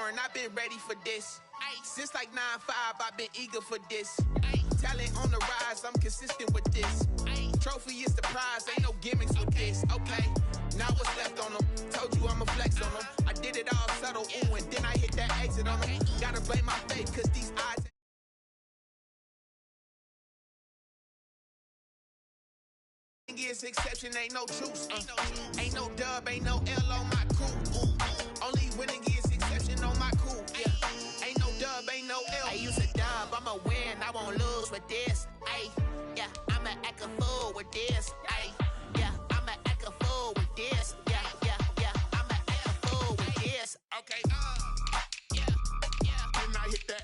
foreign, I've been ready for this. Since like 9-5, I've been eager for this. Talent on the rise, I'm consistent with this. Trophy is the prize, ain't no gimmicks with this. Okay, now what's left on them? Told you I'ma flex on them. I did it all subtle, ooh, and then I hit that exit on them. Gotta blame my faith, cause these eyes... is exception, ain't no truce. Ain't no dub, ain't no L on my crew. Only winning is exception on my crew. Yeah. Ain't no dub, ain't no L. I use a dub, I'ma win, I won't lose with this. Ay, yeah, I'ma act a fool with this. Ay, yeah, I'ma act a fool with this. Yeah, yeah, yeah, I'ma act a fool with this. Okay, yeah, yeah, then I hit that.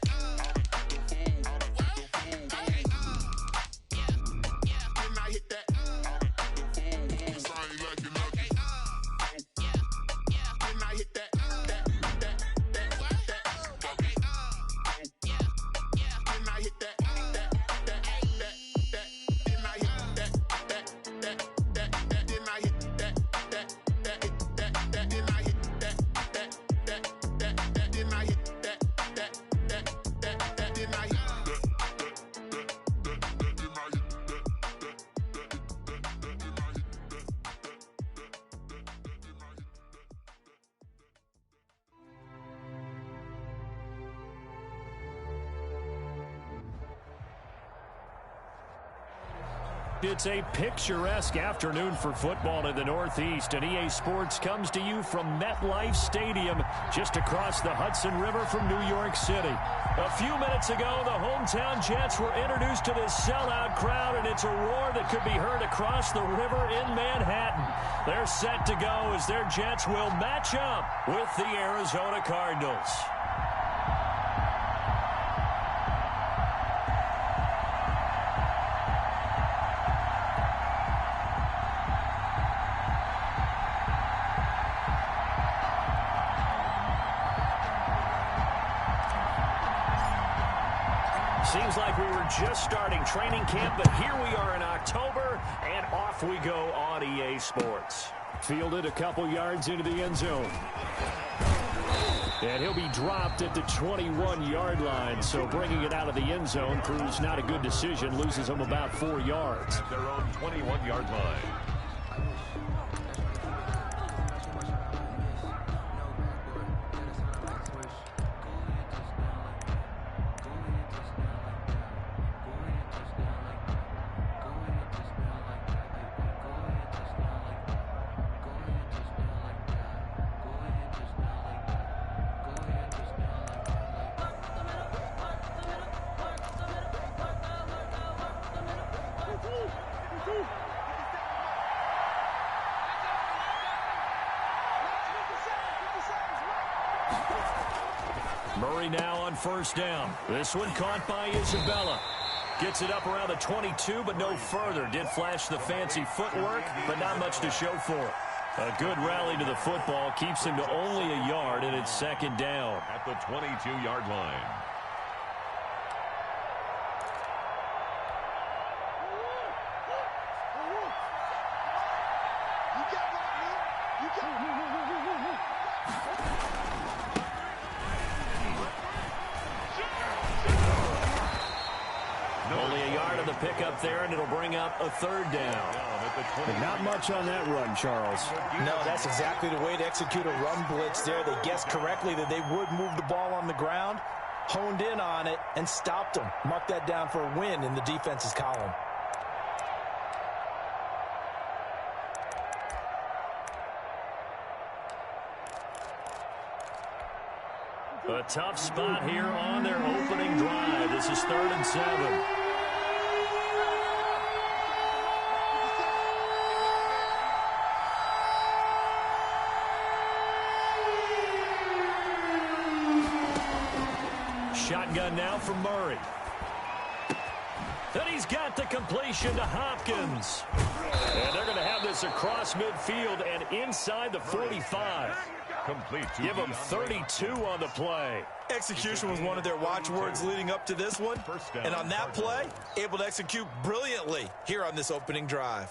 It's a picturesque afternoon for football in the Northeast, and EA Sports comes to you from MetLife Stadium, just across the Hudson River from New York City. A few minutes ago, the hometown Jets were introduced to this sellout crowd, and it's a roar that could be heard across the river in Manhattan. They're set to go as their Jets will match up with the Arizona Cardinals. Seems like we were just starting training camp, but here we are in October, and off we go on EA Sports. Fielded a couple yards into the end zone. And he'll be dropped at the 21-yard line, so bringing it out of the end zone proves not a good decision, loses him about 4 yards. At their own 21-yard line. Murray now on first down. This one caught by Isabella. Gets it up around the 22, but no further. Did flash the fancy footwork, but not much to show for it. A good rally to the football keeps him to only a yard, and it's second down. At the 22-yard line. Pick up there, and it'll bring up a third down. Not much on that run, Charles. No, that's exactly the way to execute a run blitz there. They guessed correctly that they would move the ball on the ground, honed in on it, and stopped them. Mark that down for a win in the defense's column. A tough spot here on their opening drive. This is 3rd and 7. Shotgun now from Murray. Then he's got the completion to Hopkins. And they're going to have this across midfield and inside the 45. Complete. Give them 32 on the play. Execution was one of their watchwords leading up to this one. And on that play, able to execute brilliantly here on this opening drive.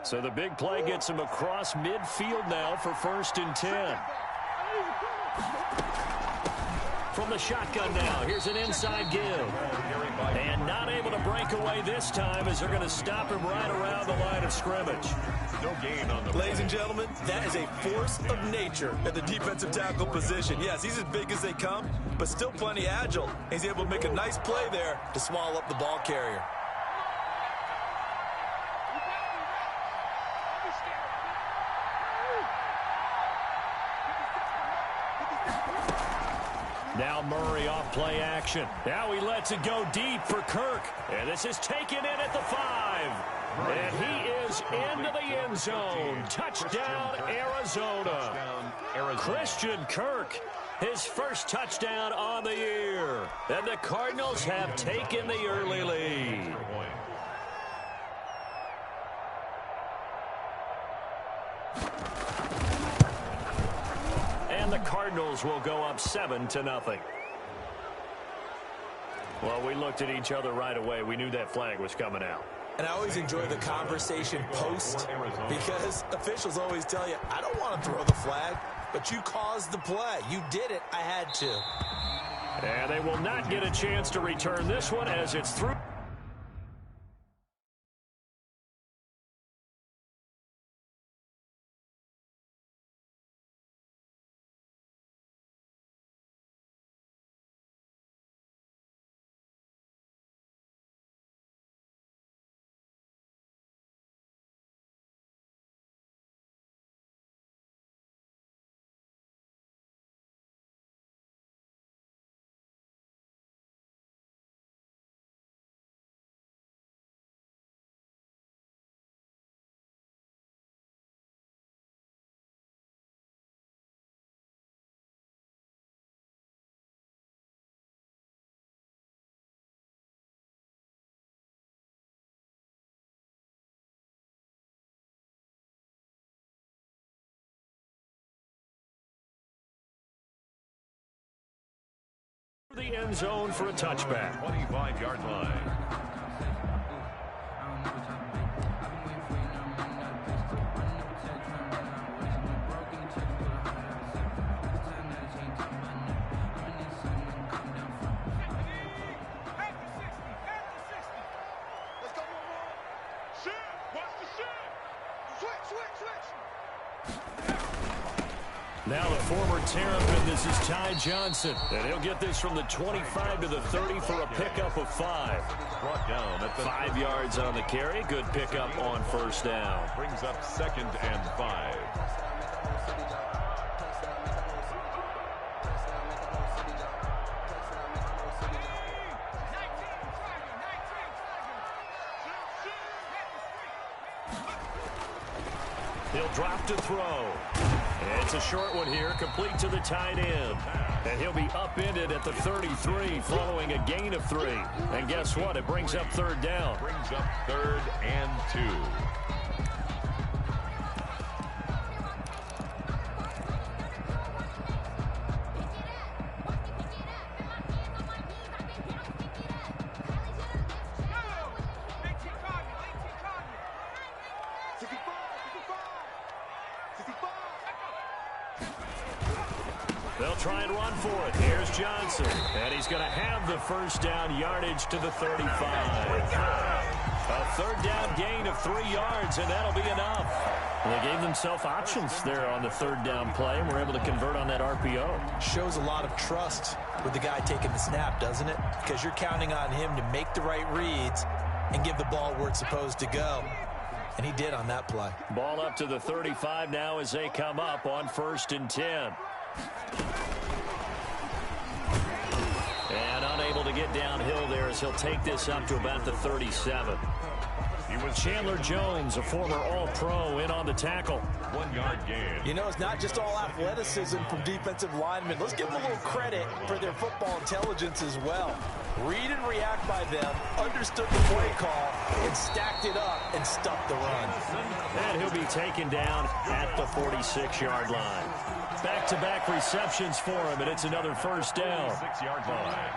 So the big play gets him across midfield now for 1st and 10. From the shotgun now, here's an inside give. And not able to break away this time as they're going to stop him right around the line of scrimmage. No gain on the Ladies and gentlemen, that is a force of nature at the defensive tackle position. Yes, he's as big as they come, but still plenty agile. He's able to make a nice play there to swallow up the ball carrier. Now Murray off play action. Now he lets it go deep for Kirk. And this is taken in at the 5. And he is into the end zone. Touchdown, Arizona. Christian Kirk, his first touchdown on the year. And the Cardinals have taken the early lead. And the Cardinals will go up 7-0. Well, we looked at each other right away. We knew that flag was coming out. And I always enjoy the conversation post because officials always tell you, I don't want to throw the flag, but you caused the play. You did it. I had to. And they will not get a chance to return this one as it's through. The end zone for a touchback. 25-yard line. Now the former Terrapin, this is Ty Johnson. And he'll get this from the 25 to the 30 for a pickup of 5. Brought down at the 5 yards on the carry. Good pickup on first down. brings up 2nd and 5. He'll drop to throw. And it's a short one here, complete to the tight end. And he'll be upended at the 33 following a gain of 3. And guess what? It brings up 3rd down. Brings up 3rd and 2. They'll try and run for it. Here's Johnson. And he's going to have the first down yardage to the 35. A 3rd down gain of 3 yards, and that'll be enough. Well, they gave themselves options there on the 3rd down play, and were able to convert on that RPO. Shows a lot of trust with the guy taking the snap, doesn't it? Because you're counting on him to make the right reads and give the ball where it's supposed to go. And he did on that play. Ball up to the 35 now as they come up on 1st and 10. And unable to get downhill there as he'll take this up to about the 37. Chandler Jones, a former All-Pro, in on the tackle. 1-yard gain. You know, it's not just all athleticism from defensive linemen. Let's give them a little credit for their football intelligence as well. Read and react by them, understood the play call, and stacked it up and stuffed the run. And he'll be taken down at the 46-yard line. Back-to-back receptions for him, and it's another 1st down. 6-yard line.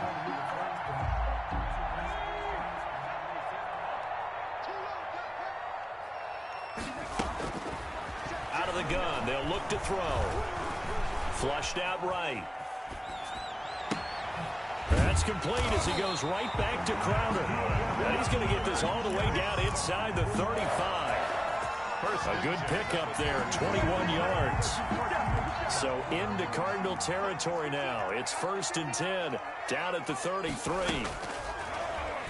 Out of the gun, they'll look to throw. Flushed out right. That's complete as he goes right back to Crowder. And he's going to get this all the way down inside the 35. A good pickup there, 21 yards. So into Cardinal territory now. It's 1st and 10, down at the 33.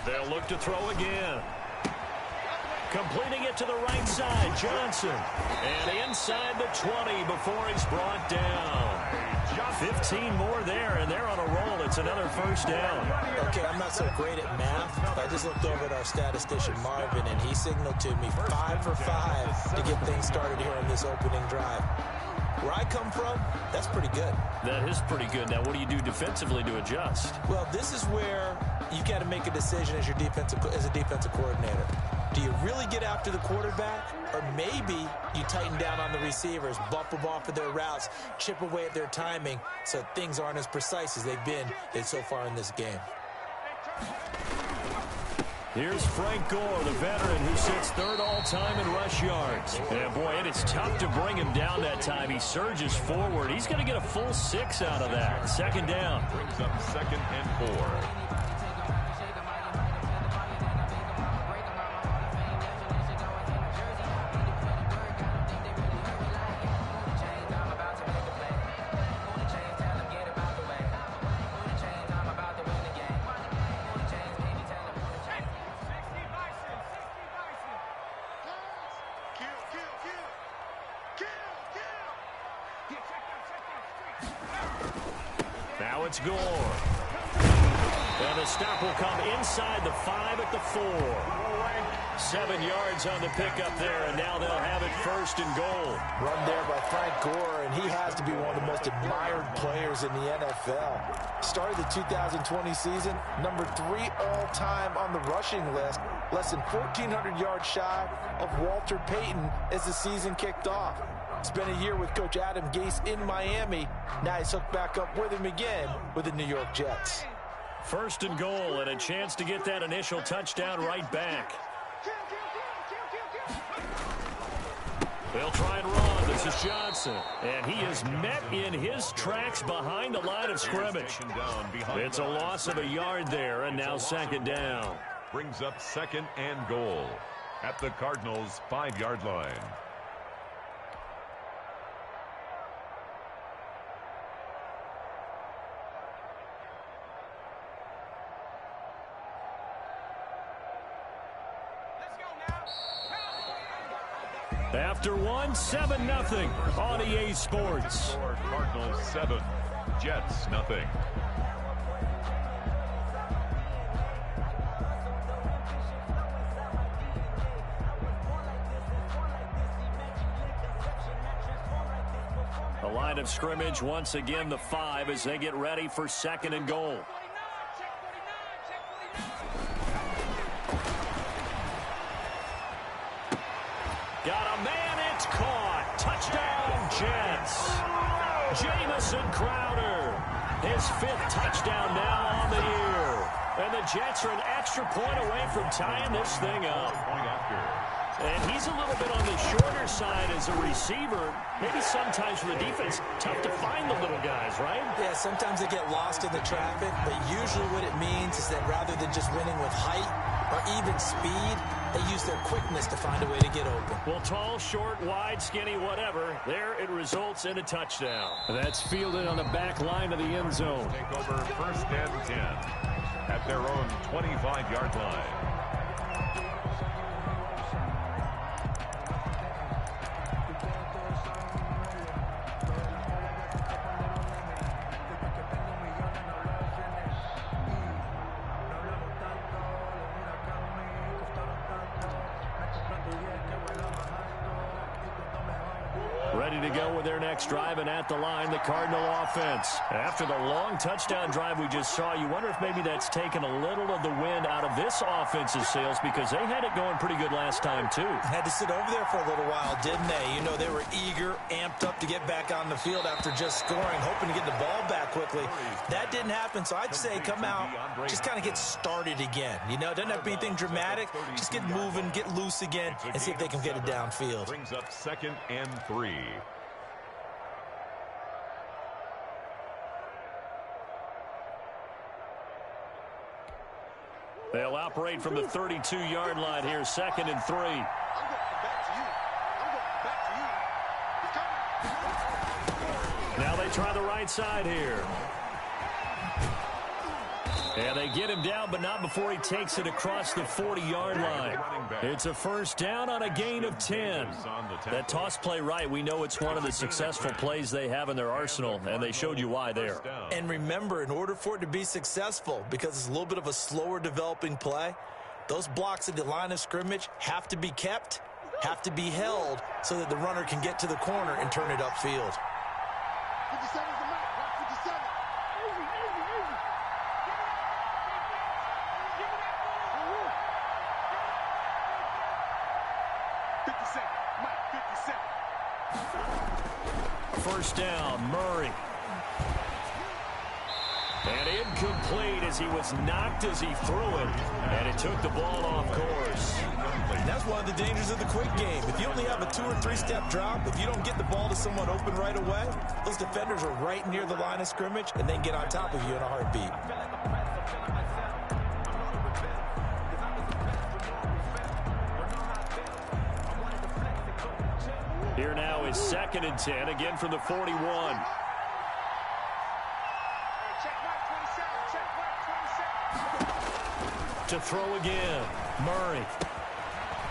They'll look to throw again. Completing it to the right side, Johnson. And inside the 20 before he's brought down. 15 more there, and they're on a roll. It's another 1st down. Okay, I'm not so great at math, but I just looked over at our statistician, Marvin, and he signaled to me 5 for 5 to get things started here on this opening drive. Where I come from, that's pretty good. That is pretty good. Now, what do you do defensively to adjust? Well, this is where you got to make a decision as a defensive coordinator. Do you really get after the quarterback, or maybe you tighten down on the receivers, bump them off of their routes, chip away at their timing so things aren't as precise as they've been so far in this game? Here's Frank Gore, the veteran who sits 3rd all-time in rush yards. Yeah, boy, it is tough to bring him down that time. He surges forward. He's going to get a full 6 out of that. 2nd down. Brings up 2nd and 4. Now it's Gore. And the stop will come inside the 5 at the 4. 7 yards on the pickup there, and now they'll have it 1st and goal. Run there by Frank Gore, and he has to be one of the most admired players in the NFL. Started the 2020 season, number 3 all-time on the rushing list, less than 1,400 yards shy of Walter Payton as the season kicked off. Spent a year with Coach Adam Gase in Miami. Now he's hooked back up with him again with the New York Jets. 1st and goal, and a chance to get that initial touchdown right back. They'll try and run. This is Johnson. And he is met in his tracks behind the line of scrimmage. It's a loss of a yard there, and now 2nd down. Brings up 2nd and goal at the Cardinals' 5-yard line. After 1, 7-0 on EA Sports. Cardinals 7, Jets 0. The line of scrimmage once again the 5 as they get ready for 2nd and goal. Got a man, it's caught. Touchdown, Jets. Jamison Crowder, his 5th touchdown now on the year. And the Jets are an extra point away from tying this thing up. And he's a little bit on the shorter side as a receiver. Maybe sometimes for the defense, tough to find the little guys, right? Yeah, sometimes they get lost in the traffic, but usually what it means is that rather than just winning with height or even speed, they use their quickness to find a way to get open. Well, tall, short, wide, skinny, whatever. There it results in a touchdown. That's fielded on the back line of the end zone. Take over 1st and 10 at their own 25-yard line. Ready to go with their next drive, and at the line, the Cardinal offense. After the long touchdown drive we just saw, you wonder if maybe that's taken a little of the wind out of this offense's sails because they had it going pretty good last time, too. Had to sit over there for a little while, didn't they? You know, they were eager, amped up to get back on the field after just scoring, hoping to get the ball back quickly. That didn't happen, so I'd say come out, just kind of get started again. You know, doesn't have to be anything dramatic. Just get moving, get loose again, and see if they can get it downfield. Brings up 2nd and 3. They'll operate from the 32-yard line here, 2nd and 3. Now they try the right side here. And they get him down, but not before he takes it across the 40-yard line. It's a first down on a gain of 10. That toss play right, we know it's one of the successful plays they have in their arsenal, and they showed you why there. And remember, in order for it to be successful, because it's a little bit of a slower developing play, those blocks at the line of scrimmage have to be kept, have to be held, so that the runner can get to the corner and turn it upfield. 57 is the mark. Mark 57. Easy, easy, easy. 57. Mike, 57. First down, Murray. And incomplete as he was knocked as he threw it. And it took the ball off course. That's one of the dangers of the quick game. If you only have a 2- or 3-step drop, if you don't get the ball to someone open right away, those defenders are right near the line of scrimmage, and they can get on top of you in a heartbeat. Here now is 2nd and 10, again from the 41. To throw again, Murray.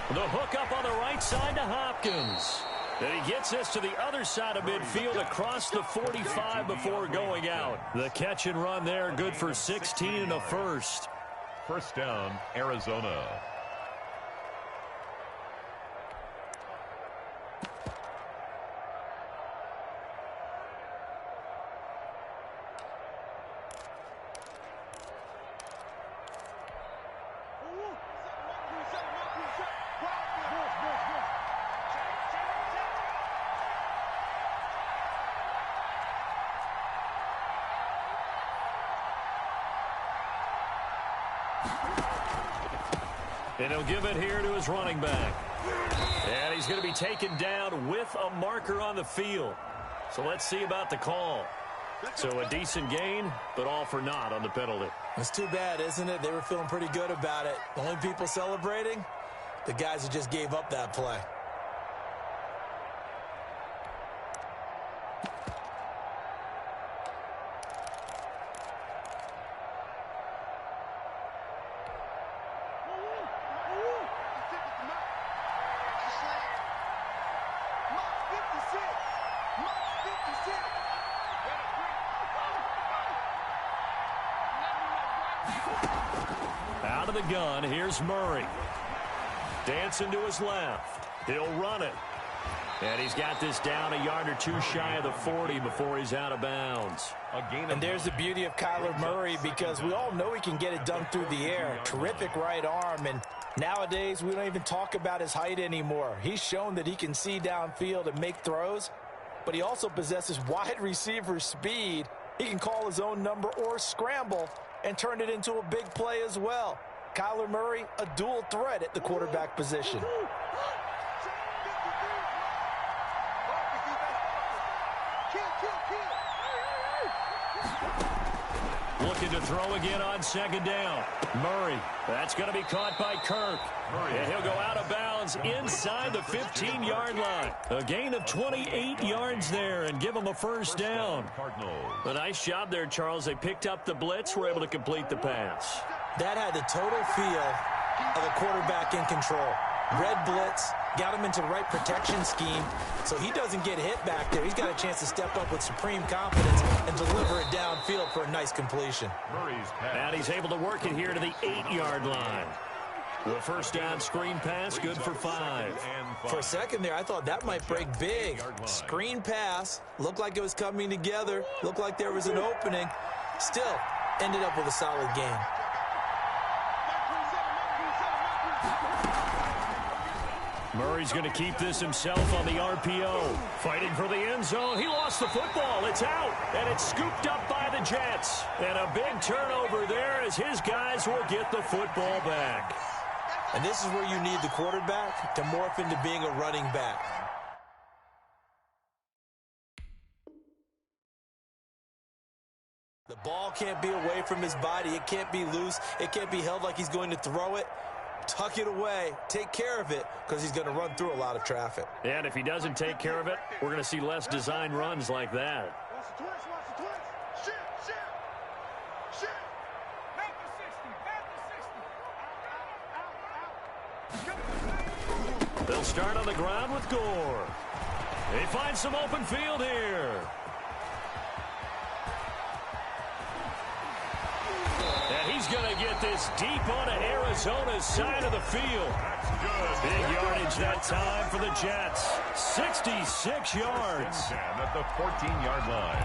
The hook up on the right side to Hopkins. And he gets this to the other side of midfield across the 45 before going out. The catch and run there, good for 16 and a first. First down, Arizona. And he'll give it here to his running back. And he's going to be taken down with a marker on the field. So let's see about the call. So a decent gain, but all for naught on the penalty. It's too bad, isn't it? They were feeling pretty good about it. The only people celebrating, the guys who just gave up that play. Out of the gun, here's Murray. Dancing to his left. He'll run it. And he's got this down a yard or two shy of the 40 before he's out of bounds. And there's the beauty of Kyler Murray, because we all know he can get it done through the air. Terrific right arm, and nowadays we don't even talk about his height anymore. He's shown that he can see downfield and make throws, but he also possesses wide receiver speed. He can call his own number or scramble and turn it into a big play as well. Kyler Murray, a dual threat at the quarterback position. Looking to throw again on 2nd down. Murray, that's going to be caught by Kirk. And he'll go out of bounds inside the 15-yard line. A gain of 28 yards there and give him a first down. A nice job there, Charles. They picked up the blitz, were able to complete the pass. That had the total feel of a quarterback in control. Red blitz, got him into the right protection scheme, so he doesn't get hit back there. He's got a chance to step up with supreme confidence and deliver it downfield for a nice completion. And he's able to work it here to the 8-yard line. The first down screen pass, good for 5. For a second there, I thought that might break big. Screen pass, looked like it was coming together, looked like there was an opening. Still, ended up with a solid game. Murray's going to keep this himself on the RPO. Fighting for the end zone. He lost the football. It's out. And it's scooped up by the Jets. And a big turnover there as his guys will get the football back. And this is where you need the quarterback to morph into being a running back. The ball can't be away from his body. It can't be loose. It can't be held like he's going to throw it. Tuck it away. Take care of it because he's going to run through a lot of traffic. And if he doesn't take care of it, we're going to see less design runs like that. Watch the twist, watch the twist. Shit. Back to 60. They'll start on the ground with Gore. They find some open field here. And he's going to get this deep onto Arizona's side of the field. That's good. Big yardage that time for the Jets. 66 yards. At the 14-yard line.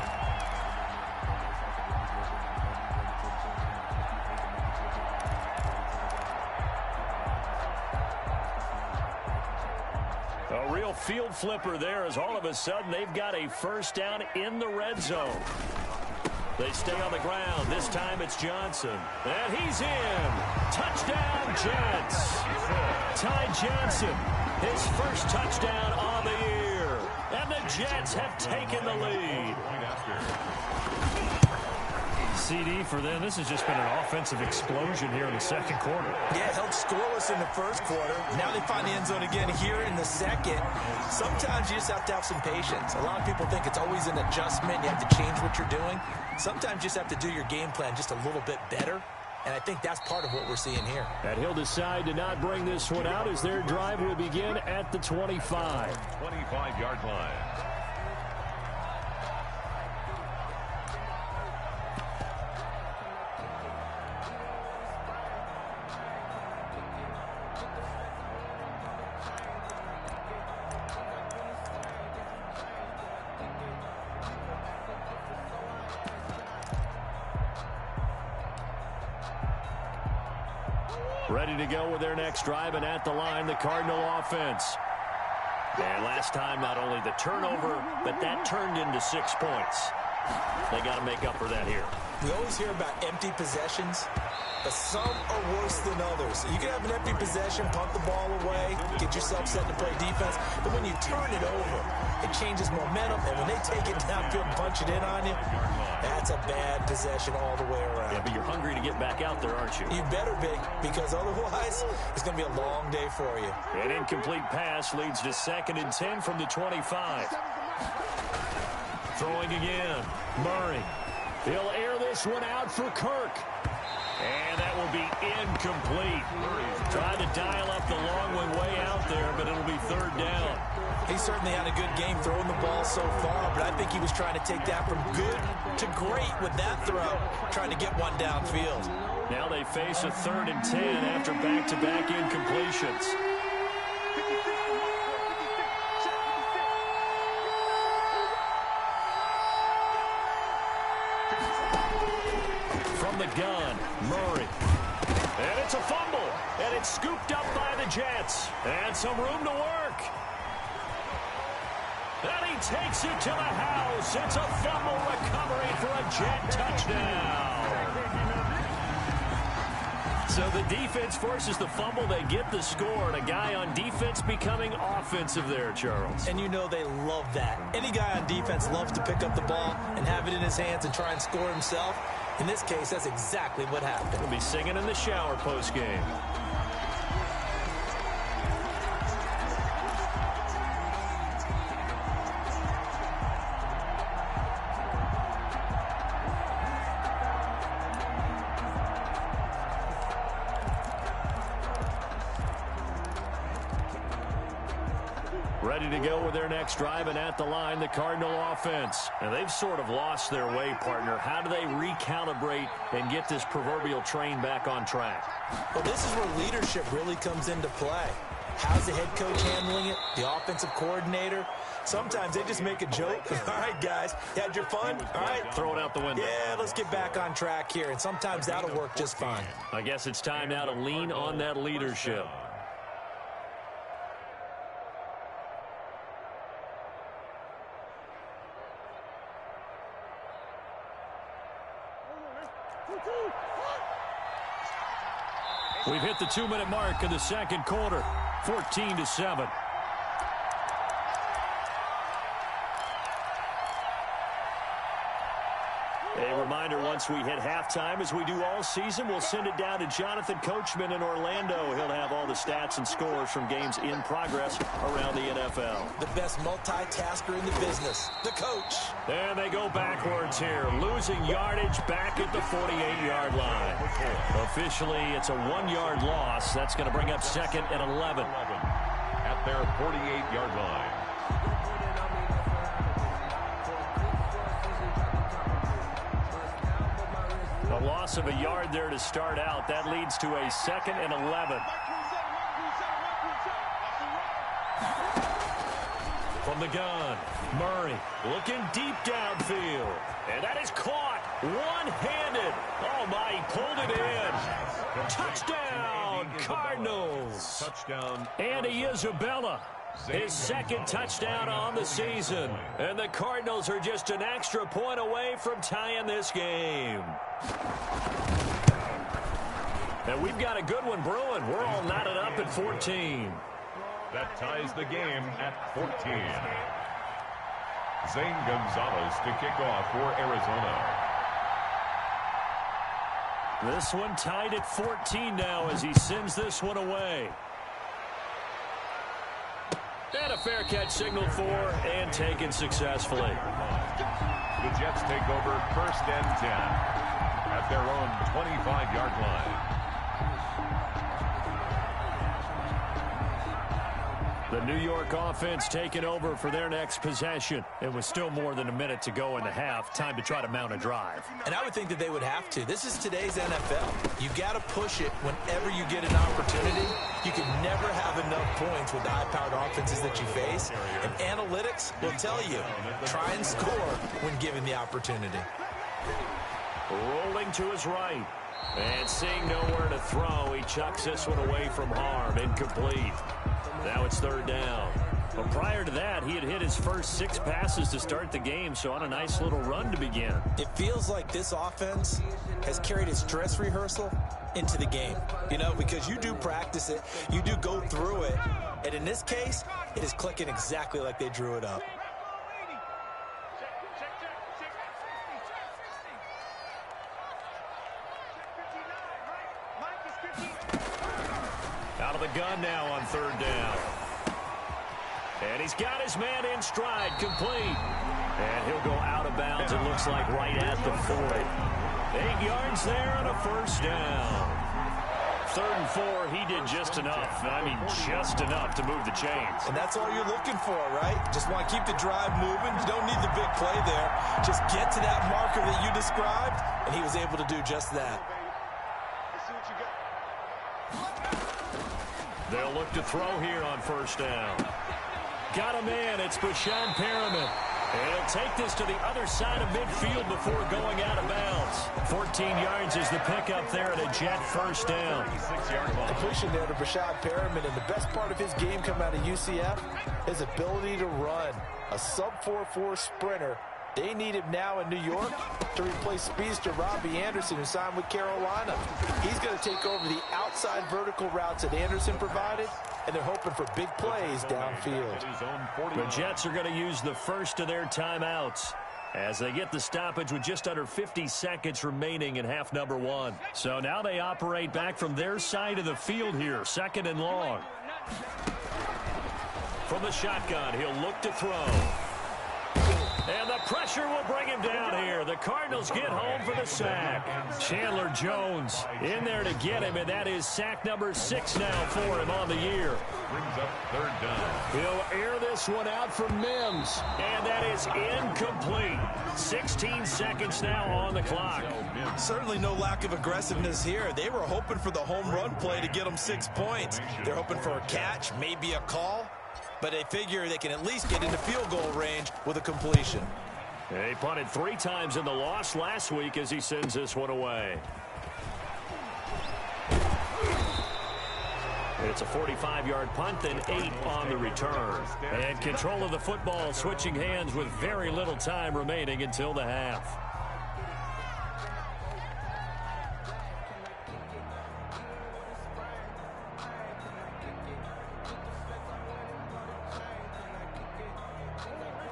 A real field flipper there as all of a sudden they've got a first down in the red zone. They stay on the ground. This time it's Johnson. And he's in. Touchdown, Jets. Ty Johnson, his first touchdown on the year. And the Jets have taken the lead. CD for them. This has just been an offensive explosion here in the second quarter. Yeah, held scoreless in the first quarter. Now they find the end zone again here in the second. Sometimes you just have to have some patience. A lot of people think it's always an adjustment. You have to change what you're doing. Sometimes you just have to do your game plan just a little bit better. And I think that's part of what we're seeing here. And he'll decide to not bring this one out as their drive will begin at the 25. 25-yard line. Ready to go with their next drive, and at the line, the Cardinal offense. And last time, not only the turnover, but that turned into 6 points. They got to make up for that here. We always hear about empty possessions, but some are worse than others. You can have an empty possession, punt the ball away, get yourself set to play defense, but when you turn it over, it changes momentum, and when they take it downfield and punch it in on you, that's a bad possession all the way around. Yeah, but you're hungry to get back out there, aren't you? You better be, because otherwise, it's going to be a long day for you. An incomplete pass leads to 2nd and 10 from the 25. Throwing again, Murray. He'll air this one out for Kirk. And that will be incomplete. Tried to dial up the long one way out there, but it'll be 3rd down. He certainly had a good game throwing the ball so far, but I think he was trying to take that from good to great with that throw, trying to get one downfield. Now they face a 3rd and 10 after back-to-back incompletions. From the gun, Murray. And it's a fumble. And it's scooped up by the Jets. And some room to work. And he takes it to the house. It's a fumble recovery for a Jet touchdown. So the defense forces the fumble. They get the score. And a guy on defense becoming offensive there, Charles. And you know they love that. Any guy on defense loves to pick up the ball and have it in his hands and try and score himself. In this case, that's exactly what happened. We'll be singing in the shower post-game. Ready to go with their next drive, and at the line, the Cardinal offense. And they've sort of lost their way, partner. How do they recalibrate and get this proverbial train back on track? Well, this is where leadership really comes into play. How's the head coach handling it? The offensive coordinator? Sometimes they just make a joke. All right, guys, you had your fun? All right. Throw it out the window. Yeah, let's get back on track here. And sometimes that'll work just fine. I guess it's time now to lean on that leadership. We've hit the 2-minute mark in the second quarter, 14-7. A reminder, once we hit halftime, as we do all season, we'll send it down to Jonathan Coachman in Orlando. He'll have all the stats and scores from games in progress around the NFL. The best multitasker in the business, the coach. And they go backwards here, losing yardage back at the 48-yard line. Officially, it's a 1-yard loss. That's going to bring up 2nd and 11. At their 48-yard line. A loss of a yard there to start out. That leads to a 2nd and 11. From the gun, Murray looking deep downfield. And that is caught one-handed. Oh, my, he pulled it in. Touchdown, Cardinals. Touchdown. Andy Isabella, his 2nd touchdown on the season. And the Cardinals are just an extra point away from tying this game. And we've got a good one brewing. We're all knotted up at 14. That ties the game at 14. Zane Gonzalez to kick off for Arizona. This one tied at 14 now as he sends this one away. And a fair catch signaled for and taken successfully. The Jets take over 1st and 10 at their own 25-yard line. The New York offense taking over for their next possession. It was still more than a minute to go in the half. Time to try to mount a drive. And I would think that they would have to. This is today's NFL. You've got to push it whenever you get an opportunity. You can never have enough points with the high-powered offenses that you face. And analytics will tell you, try and score when given the opportunity. Rolling to his right. And seeing nowhere to throw, he chucks this one away from harm. Incomplete. Now it's 3rd down. But prior to that, he had hit his first 6 passes to start the game, so on a nice little run to begin. It feels like this offense has carried its dress rehearsal into the game. You know, because you do practice it, you do go through it, and in this case, it is clicking exactly like they drew it up. Out of the gun now on 3rd down. And he's got his man in stride, complete. And he'll go out of bounds, it looks like, right at the 40. 8 yards there and a 1st down. 3rd and 4, he did just enough. I mean, just enough to move the chains. And that's all you're looking for, right? Just want to keep the drive moving. You don't need the big play there. Just get to that marker that you described, and he was able to do just that. They'll look to throw here on 1st down. Got a man. It's Brashad Perriman. And he'll take this to the other side of midfield before going out of bounds. 14 yards is the pickup there at a Jet 1st down. Completion there to Brashad Perriman, and the best part of his game coming out of UCF, his ability to run. A sub-4.4 sprinter. They need him now in New York to replace speedster Robbie Anderson, who signed with Carolina. He's going to take over the outside vertical routes that Anderson provided, and they're hoping for big plays downfield. The Jets are going to use the first of their timeouts as they get the stoppage with just under 50 seconds remaining in half number 1. So now they operate back from their side of the field here, 2nd and long. From the shotgun, he'll look to throw. And the pressure will bring him down here. The Cardinals get home for the sack. Chandler Jones in there to get him, and that is sack number 6 now for him on the year. Brings up 3rd down. He'll air this one out for Mims, and that is incomplete. 16 seconds now on the clock. Certainly no lack of aggressiveness here. They were hoping for the home run play to get them 6 points. They're hoping for a catch, maybe a call. But they figure they can at least get into field goal range with a completion. He punted 3 times in the loss last week as he sends this one away. It's a 45-yard punt, then 8 on the return. And control of the football switching hands with very little time remaining until the half.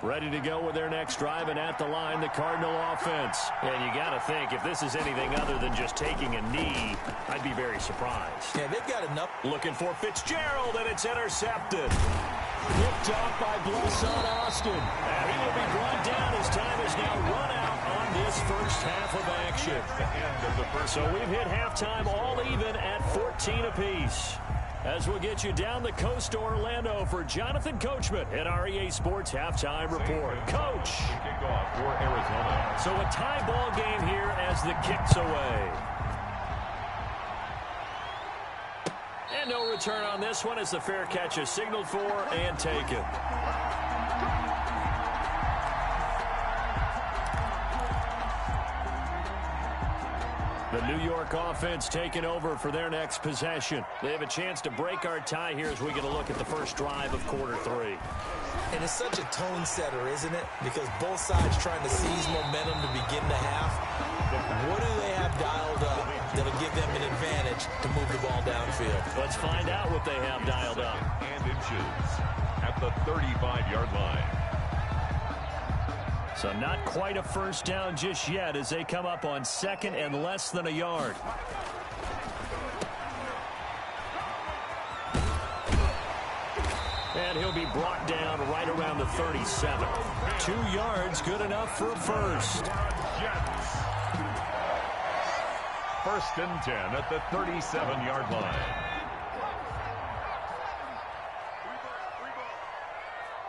Ready to go with their next drive, and at the line, the Cardinal offense. And you got to think, if this is anything other than just taking a knee, I'd be very surprised. Yeah, they've got enough. Looking for Fitzgerald, and it's intercepted. Picked off by Blesson Austin. And he will be brought down as time is now run out on this first half of action. So we've hit halftime all even at 14 apiece. As we'll get you down the coast to Orlando for Jonathan Coachman at our EA Sports Halftime Report. Coach! Kickoff for Arizona. So a tie ball game here as the kick's away. And no return on this one as the fair catch is signaled for and taken. The New York offense taking over for their next possession. They have a chance to break our tie here as we get a look at the first drive of quarter 3. And it's such a tone setter, isn't it? Because both sides trying to seize momentum to begin the half. What do they have dialed up that'll give them an advantage to move the ball downfield? Let's find out what they have dialed up. And inches at the 35-yard line. So not quite a first down just yet as they come up on second and less than a yard. And he'll be brought down right around the 37. 2 yards, good enough for a first. First and 10 at the 37-yard line.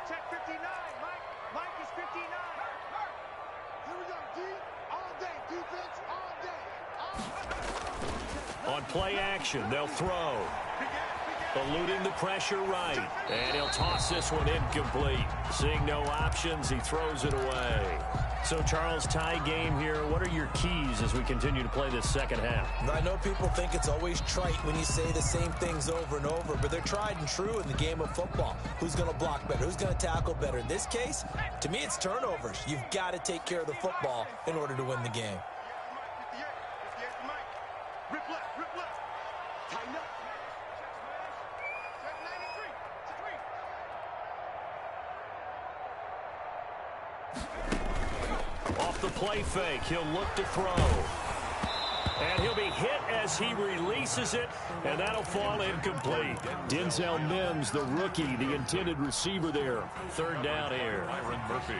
Check 59, Mike. Mike is 59. Here we go, D. All day. Defense, all day. On play action, they'll throw. Eluding the pressure right. And he'll toss this one incomplete. Seeing no options, he throws it away. So, Charles, tie game here. What are your keys as we continue to play this second half? I know people think it's always trite when you say the same things over and over, but they're tried and true in the game of football. Who's going to block better? Who's going to tackle better? In this case, to me, it's turnovers. You've got to take care of the football in order to win the game. Rip left, rip left. Tighten up. Off the play fake, he'll look to throw. And he'll be hit as he releases it, and that'll fall incomplete. Denzel Mims, the rookie, the intended receiver there. Third down here. Byron Murphy.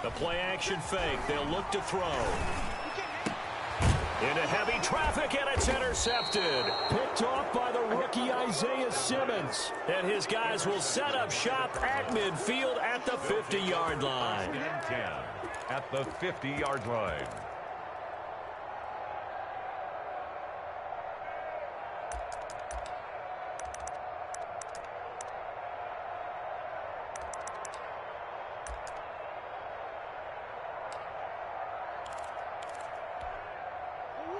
The play action fake, they'll look to throw. Into heavy traffic, and it's intercepted. Picked off by the rookie Isaiah Simmons. And his guys will set up shop at midfield at the 50-yard line. And 10 at the 50-yard line.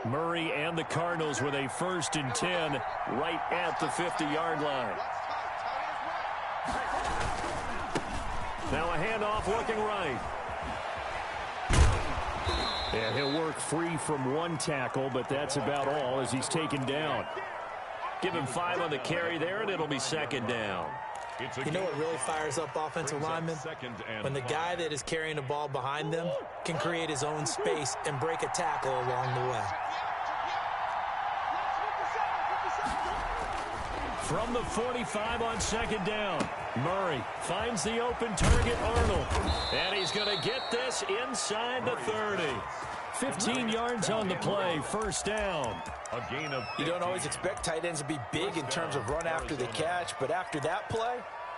Murray and the Cardinals with a 1st and 10 right at the 50-yard line. Now a handoff looking right. And he'll work free from one tackle, but that's about all as he's taken down. Give him 5 on the carry there, and it'll be second down. You know what really fires up offensive linemen? When the guy that is carrying the ball behind them can create his own space and break a tackle along the way. From the 45 on second down, Murray finds the open target, Arnold. And he's going to get this inside the 30. 15 yards on the play, first down. A gain of 15. You don't always expect tight ends to be big in terms of run after the catch, but after that play,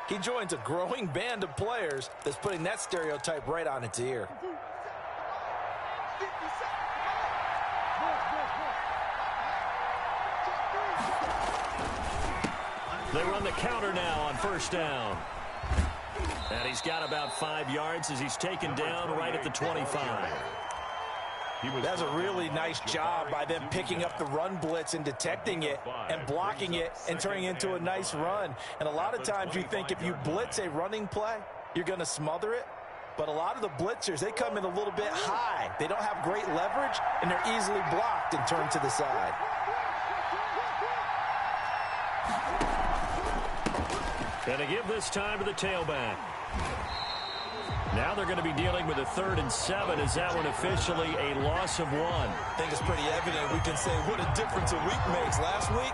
he joins a growing band of players that's putting that stereotype right on its ear. They run the counter now on first down. And he's got about 5 yards as he's taken down right at the 25. That's a really nice job by them picking up the run blitz and detecting it and blocking it and turning it into a nice run. And a lot of times you think if you blitz a running play, you're going to smother it. But a lot of the blitzers, they come in a little bit high. They don't have great leverage, and they're easily blocked and turned to the side. Gonna give this time to the tailback. Now they're going to be dealing with a 3rd and 7. Is that one officially a loss of 1? I think it's pretty evident. We can say what a difference a week makes. Last week,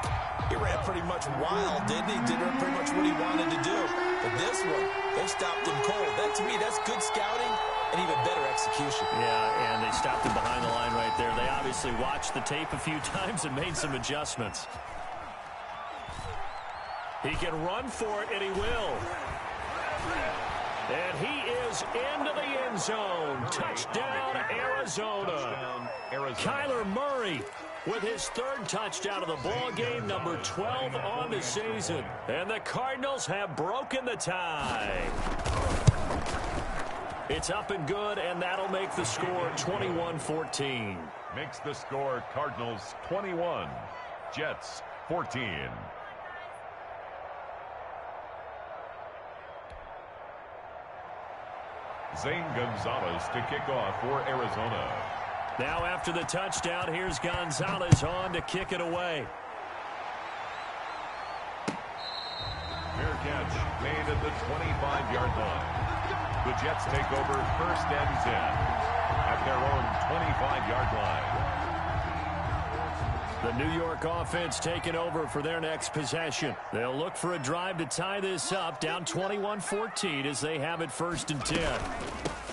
he ran pretty much wild, didn't he? Did pretty much what he wanted to do. But this one, they stopped him cold. That, to me, that's good scouting and even better execution. Yeah, and they stopped him behind the line right there. They obviously watched the tape a few times and made some adjustments. He can run for it, and he will. And he is into the end zone. Touchdown, Arizona. Kyler Murray with his 3rd touchdown of the ball game, number 12 on the season. And the Cardinals have broken the tie. It's up and good, and that'll make the score 21-14. Makes the score Cardinals 21, Jets 14. Zane Gonzalez to kick off for Arizona. Now after the touchdown, here's Gonzalez on to kick it away. Fair catch made at the 25-yard line. The Jets take over 1st and 10 at their own 25-yard line. The New York offense taking over for their next possession. They'll look for a drive to tie this up, down 21-14 as they have it 1st and 10.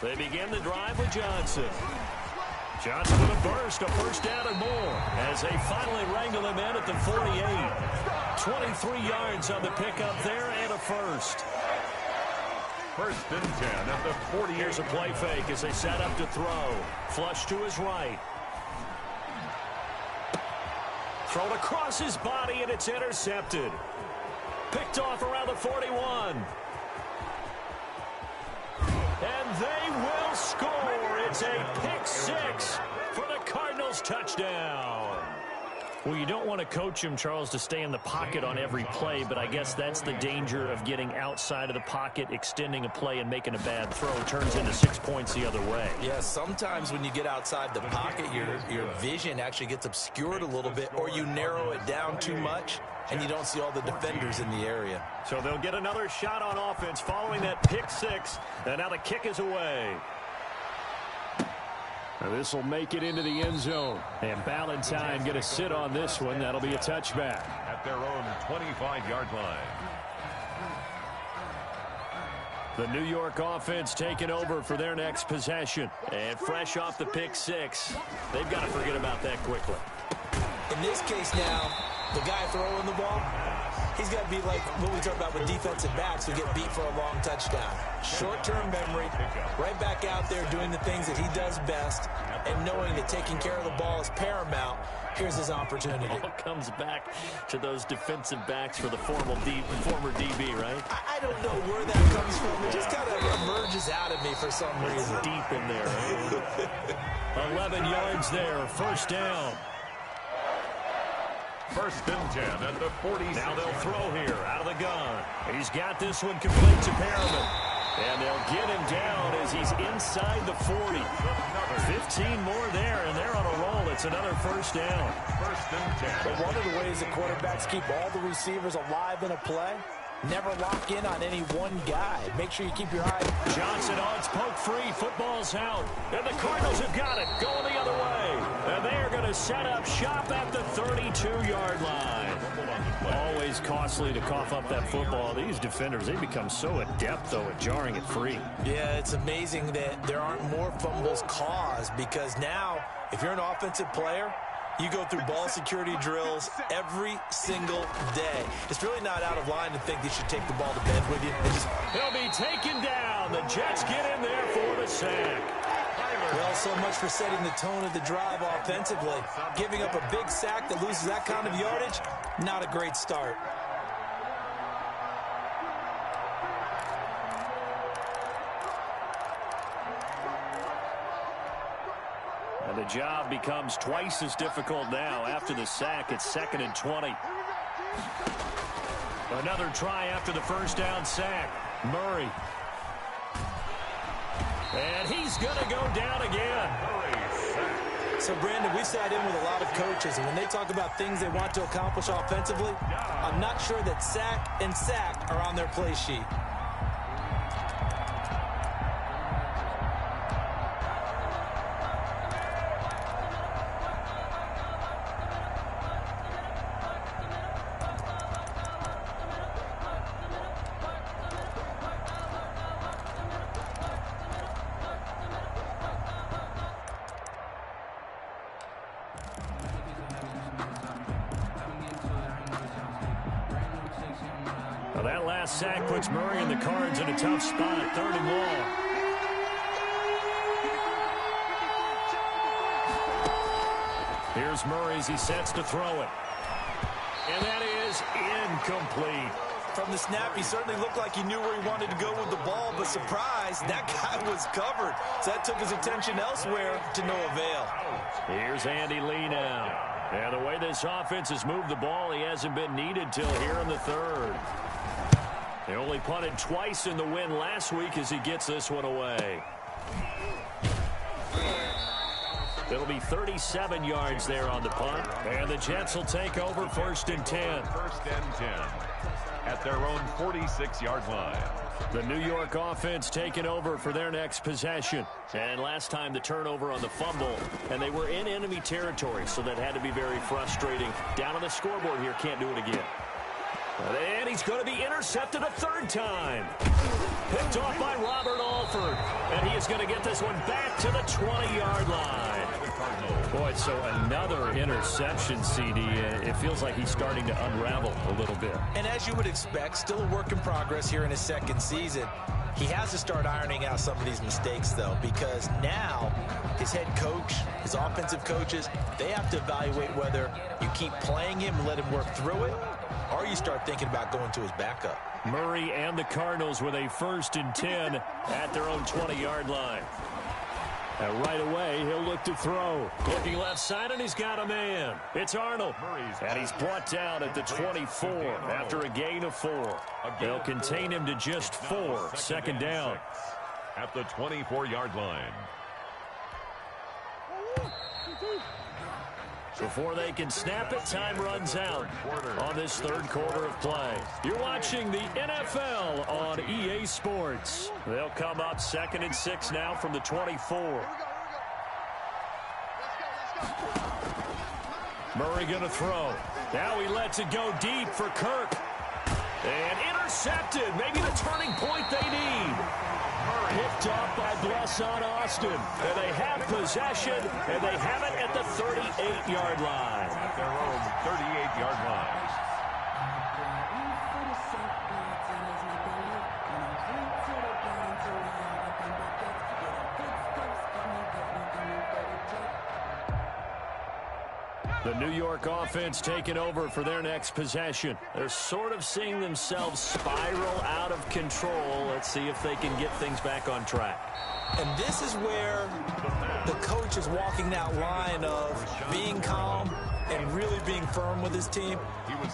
They begin the drive with Johnson. Johnson with a burst, a 1st down and more as they finally wrangle him in at the 48. 23 yards on the pickup there and a 1st. 1st and 10 at the 40. Here's a play fake as they set up to throw. Flush to his right. Thrown across his body, and it's intercepted. Picked off around the 41. And they will score. It's a pick 6 for the Cardinals touchdown. Well, you don't want to coach him, Charles, to stay in the pocket on every play, but I guess that's the danger of getting outside of the pocket, extending a play, and making a bad throw. It turns into 6 points the other way. Yeah, sometimes when you get outside the pocket, your vision actually gets obscured a little bit, or you narrow it down too much, and you don't see all the defenders in the area. So they'll get another shot on offense following that pick 6, and now the kick is away. This will make it into the end zone. And Ballantyne going to sit on this one. That'll be a touchback. At their own 25-yard line. The New York offense taking over for their next possession. And fresh off the pick 6, they've got to forget about that quickly. In this case now, the guy throwing the ball, he's got to be like what we talk about with defensive backs who get beat for a long touchdown. Short-term memory, right back out there doing the things that he does best, and knowing that taking care of the ball is paramount. Here's his opportunity. It all comes back to those defensive backs for the former DB, right? I don't know where that comes from. It just kind of emerges out of me for some reason. Deep in there, right? 11 yards there, 1st down. 1st and 10 at the 46. Now they'll throw here out of the gun. He's got this one complete to Perriman. And they'll get him down as he's inside the 40. 15 more there, and they're on a roll. It's another 1st down. 1st and 10. But one of the ways that quarterbacks keep all the receivers alive in a play, never lock in on any one guy. Make sure you keep your eye. Johnson odds poke free. Football's out. And the Cardinals have got it. Going the other way. And they are going to set up shop at the 32-yard line. Always costly to cough up that football. These defenders, they become so adept, though, at jarring it free. Yeah, it's amazing that there aren't more fumbles caused, because now, if you're an offensive player, you go through ball security drills every single day. It's really not out of line to think they should take the ball to bed with you. He'll be taken down. The Jets get in there for the sack. Well, so much for setting the tone of the drive offensively. Giving up a big sack that loses that kind of yardage, not a great start. And the job becomes twice as difficult now. After the sack, it's 2nd and 20. Another try after the 1st down sack. Murray. And he's going to go down again. So, Brandon, we sat in with a lot of coaches, and when they talk about things they want to accomplish offensively, I'm not sure that sack and sack are on their play sheet. Well, that last sack puts Murray and the Cards in a tough spot, 3rd and long. Here's Murray as he sets to throw it. And that is incomplete. From the snap, he certainly looked like he knew where he wanted to go with the ball, but surprise, that guy was covered. So that took his attention elsewhere to no avail. Here's Andy Lee now. And the way this offense has moved the ball, he hasn't been needed till here in the 3rd. They only punted twice in the win last week as he gets this one away. It'll be 37 yards there on the punt. And the Jets will take over 1st and 10. 1st and 10 at their own 46-yard line. The New York offense taking over for their next possession. And last time the turnover on the fumble, and they were in enemy territory, so that had to be very frustrating. Down on the scoreboard here, can't do it again. And he's going to be intercepted a 3rd time. Picked off by Robert Alford. And he is going to get this one back to the 20-yard line. Boy, so another interception, CD. It feels like he's starting to unravel a little bit. And as you would expect, still a work in progress here in his 2nd season. He has to start ironing out some of these mistakes, though, because now his head coach, his offensive coaches, they have to evaluate whether you keep playing him and let him work through it, or you start thinking about going to his backup. Murray and the Cardinals with a 1st and 10 at their own 20-yard line. And right away, he'll look to throw. Looking left side, and he's got a man. It's Arnold. And he's brought down at the 24 after a gain of 4. They'll contain him to just 4. 2nd down. At the 24-yard line. Before they can snap it, time runs out on this 3rd quarter of play. You're watching the NFL on EA Sports. They'll come up 2nd and 6 now from the 24. Murray going to throw. Now he lets it go deep for Kirk. And intercepted. Maybe the turning point they need. Picked off by Blesson Austin. And they have possession, and they have it at the 38-yard line. At their own 38-yard line. The New York offense taking over for their next possession. They're sort of seeing themselves spiral out of control. Let's see if they can get things back on track. And this is where the coach is walking that line of being calm and really being firm with his team.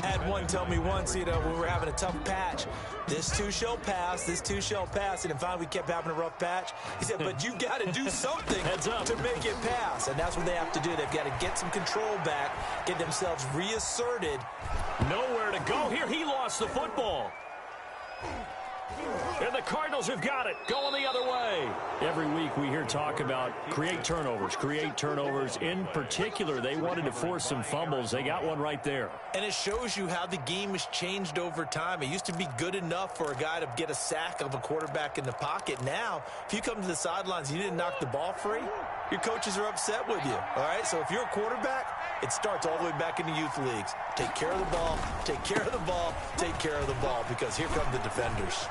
I had one tell me once, when we were having a tough patch, this too shall pass, this too shall pass. And finally we kept having a rough patch. He said, but you got to do something to make it pass. And that's what they have to do. They've got to get some control back, get themselves reasserted. Nowhere to go here. He lost the football. And the Cardinals have got it, going the other way. Every week we hear talk about create turnovers. In particular, they wanted to force some fumbles. They got one right there. And it shows you how the game has changed over time. It used to be good enough for a guy to get a sack of a quarterback in the pocket. Now, if you come to the sidelines and you didn't knock the ball free, your coaches are upset with you. All right, so if you're a quarterback, it starts all the way back in the youth leagues. Take care of the ball, take care of the ball, take care of the ball, because here come the defenders.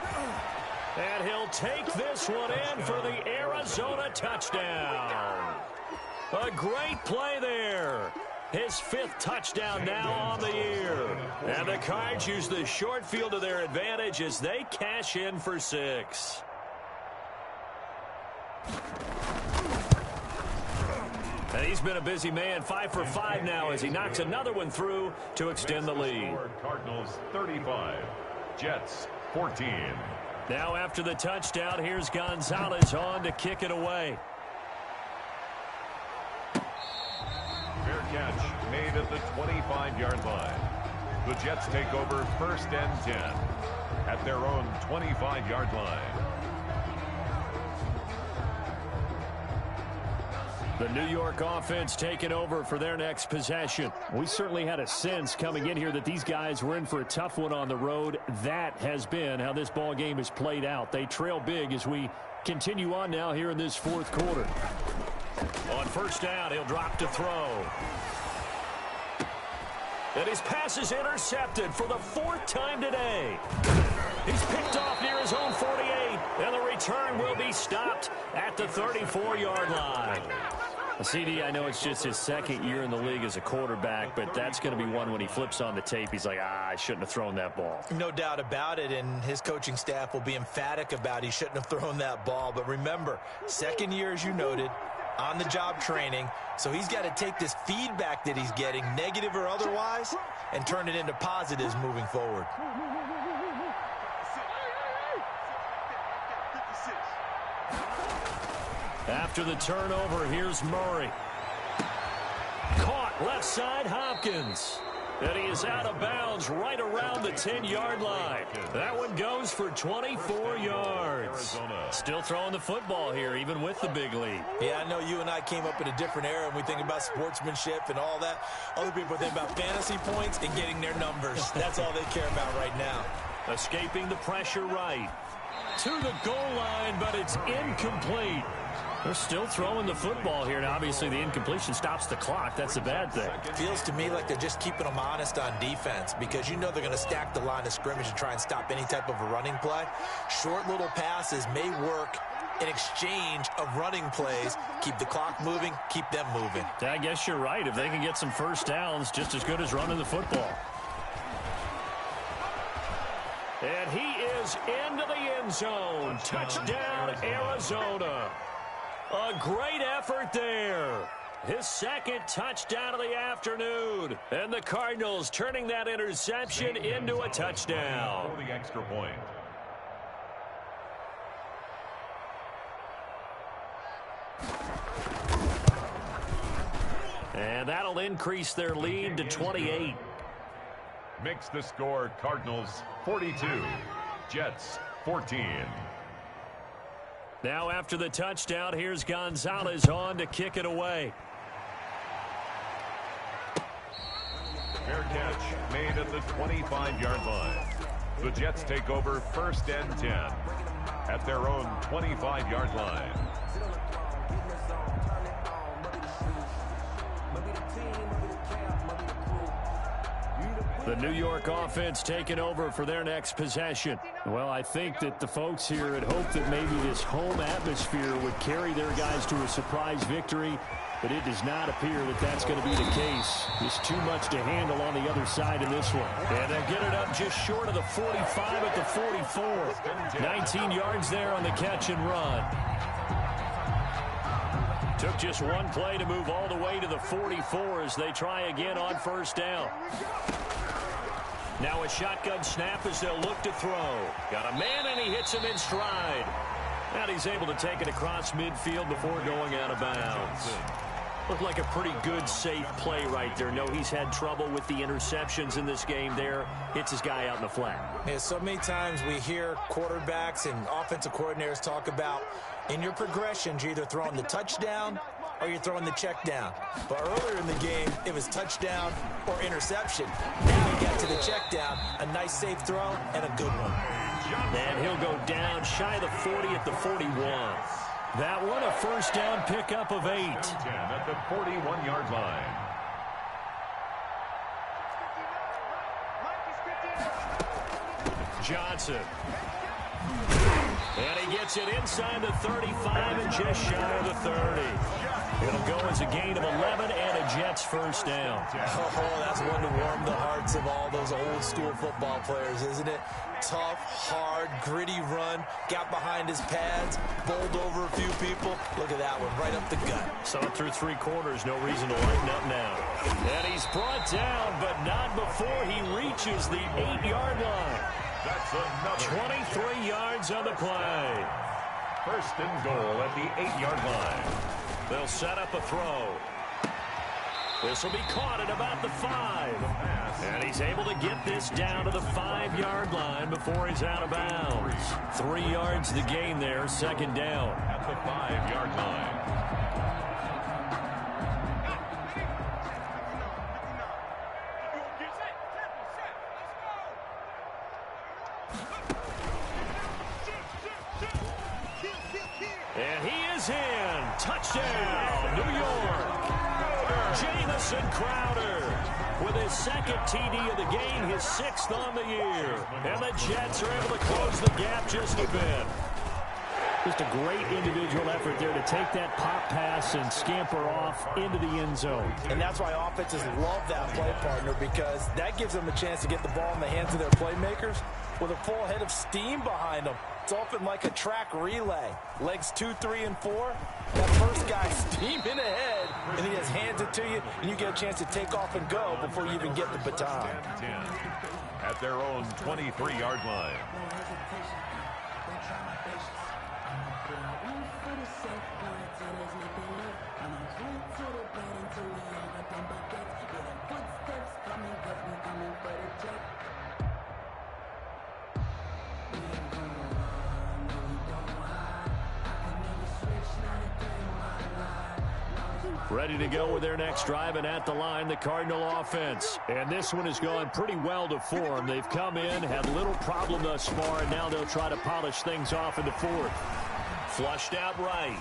And he'll take this one in for the Arizona touchdown. A great play there. His 5th touchdown now on the year. And the Cards use the short field to their advantage as they cash in for 6. And he's been a busy man, 5 for 5 now as he knocks another one through to extend the lead. Cardinals 35, Jets 14. Now after the touchdown, here's Gonzalez on to kick it away. Fair catch made at the 25-yard line. The Jets take over 1st and 10 at their own 25-yard line. The New York offense taking over for their next possession. We certainly had a sense coming in here that these guys were in for a tough one on the road. That has been how this ball game has played out. They trail big as we continue on now here in this 4th quarter. On 1st down, he'll drop to throw. And his pass is intercepted for the 4th time today. He's picked off near his own 48, and the return will be stopped at the 34-yard line. CD, I know it's just his 2nd year in the league as a quarterback, but that's going to be one when he flips on the tape. He's like, I shouldn't have thrown that ball. No doubt about it, and his coaching staff will be emphatic about he shouldn't have thrown that ball. But remember, 2nd year, as you noted, on-the-job training, so he's got to take this feedback that he's getting, negative or otherwise, and turn it into positives moving forward. After the turnover, here's Murray. Caught left side, Hopkins. And he is out of bounds right around the 10-yard line. That one goes for 24 yards. Still throwing the football here, even with the big lead. Yeah, I know you and I came up in a different era, and we think about sportsmanship and all that. Other people think about fantasy points and getting their numbers. That's all they care about right now. Escaping the pressure right. To the goal line, but it's incomplete. They're still throwing the football here, and obviously the incompletion stops the clock. That's a bad thing. Feels to me like they're just keeping them honest on defense because you know they're going to stack the line of scrimmage and try and stop any type of a running play. Short little passes may work in exchange of running plays. Keep the clock moving, keep them moving. I guess you're right. If they can get some first downs, just as good as running the football. And he is into the end zone. Touchdown, Arizona. A great effort there. His 2nd touchdown of the afternoon. And the Cardinals turning that interception into a touchdown. For the extra point. And that'll increase their lead to 28. Makes the score Cardinals 42, Jets 14. Now after the touchdown, here's Gonzalez on to kick it away. Fair catch made at the 25-yard line. The Jets take over 1st and 10 at their own 25-yard line. The New York offense taking over for their next possession. Well, I think that the folks here had hoped that maybe this home atmosphere would carry their guys to a surprise victory, but it does not appear that that's going to be the case. Just too much to handle on the other side in this one. And they get it up just short of the 45 at the 44. 19 yards there on the catch and run. Took just one play to move all the way to the 44 as they try again on 1st down. Now a shotgun snap as they'll look to throw. Got a man, and he hits him in stride. And he's able to take it across midfield before going out of bounds. Looked like a pretty good, safe play right there. No, he's had trouble with the interceptions in this game there. Hits his guy out in the flat. Yeah, so many times we hear quarterbacks and offensive coordinators talk about in your progressions, you're either throwing the touchdown or you're throwing the check down. But earlier in the game, it was touchdown or interception. Now we get to the check down, a nice safe throw, and a good one. And he'll go down shy of the 40 at the 41. That one a 1st down pickup of 8. 10 at the 41-yard line. Johnson. And he gets it inside the 35 and just shy of the 30. It'll go as a gain of 11 and a Jets 1st down. Oh, that's one to warm the hearts of all those old school football players, isn't it? Tough, hard, gritty run, got behind his pads, bowled over a few people. Look at that one, right up the gut. Saw it through 3 quarters, no reason to lighten up now. And he's brought down, but not before he reaches the 8-yard line. That's another 23 yards on the play. first and goal at the 8-yard line. They'll set up a throw. This will be caught at about the 5. And he's able to get this down to the 5-yard line before he's out of bounds. 3 yards to gain there, second down. At the 5-yard line. And he is in. Touchdown, New York. Jamison Crowder with his second TD of the game, his 6th on the year. And the Jets are able to close the gap just a bit. Just a great individual effort there to take that pop pass and scamper off into the end zone. And that's why offenses love that play, partner, because that gives them a chance to get the ball in the hands of their playmakers with a full head of steam behind them. It's often like a track relay. Legs 2, 3, and 4. That first guy steaming ahead, and he just hands it to you, and you get a chance to take off and go before you even get the baton. 10 at their own 23-yard line. Ready to go with their next drive, and at the line, the Cardinal offense. And this one has gone pretty well to form. They've come in, had little problem thus far, and now they'll try to polish things off in the 4th. Flushed out right.